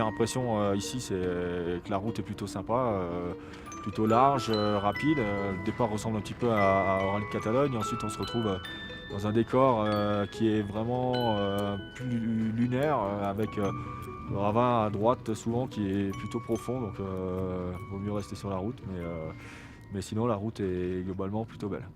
première impression ici, c'est que la route est plutôt sympa, plutôt large, rapide. Le départ ressemble un petit peu à Oran de Catalogne. Ensuite, on se retrouve dans un décor qui est vraiment plus lunaire, avec le ravin à droite souvent qui est plutôt profond, donc vaut mieux rester sur la route. Mais sinon, la route est globalement plutôt belle.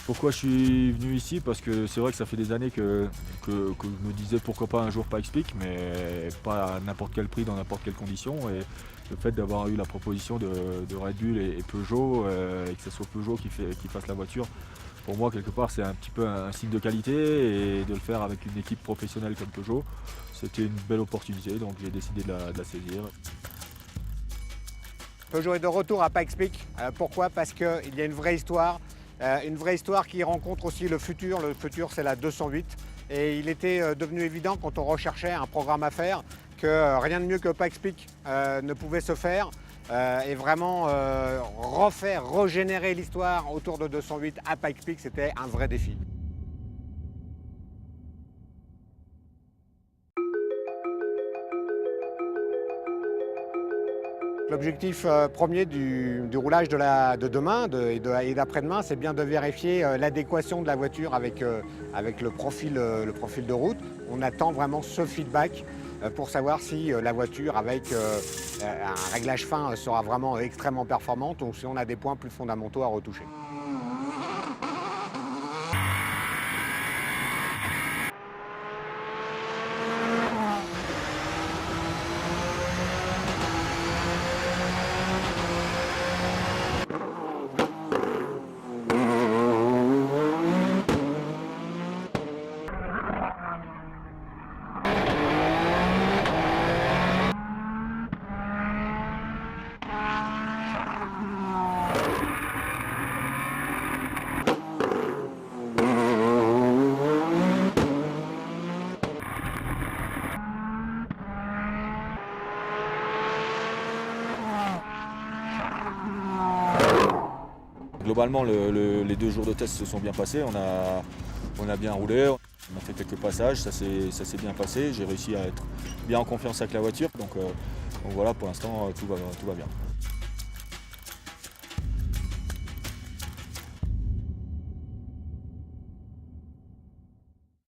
Pourquoi je suis venu ici? Parce que c'est vrai que ça fait des années que je me disais pourquoi pas un jour Pikes Peak, mais pas à n'importe quel prix, dans n'importe quelle condition. Et le fait d'avoir eu la proposition de Red Bull et Peugeot, et que ce soit Peugeot qui fasse la voiture, pour moi quelque part c'est un petit peu un signe de qualité, et de le faire avec une équipe professionnelle comme Peugeot, c'était une belle opportunité, donc j'ai décidé de la saisir. Peugeot est de retour à Pikes Peak. Pourquoi? Parce qu'il y a une vraie histoire qui rencontre aussi le futur. Le futur, c'est la 208. Et il était devenu évident, quand on recherchait un programme à faire, que rien de mieux que Pikes Peak ne pouvait se faire. Et vraiment régénérer l'histoire autour de 208 à Pikes Peak, c'était un vrai défi. L'objectif premier du roulage de demain et d'après-demain, c'est bien de vérifier l'adéquation de la voiture avec le profil de route. On attend vraiment ce feedback pour savoir si la voiture avec un réglage fin sera vraiment extrêmement performante, ou si on a des points plus fondamentaux à retoucher. Globalement, les 2 jours de test se sont bien passés, on a bien roulé, on a fait quelques passages, ça s'est bien passé, j'ai réussi à être bien en confiance avec la voiture, donc voilà, pour l'instant tout va bien.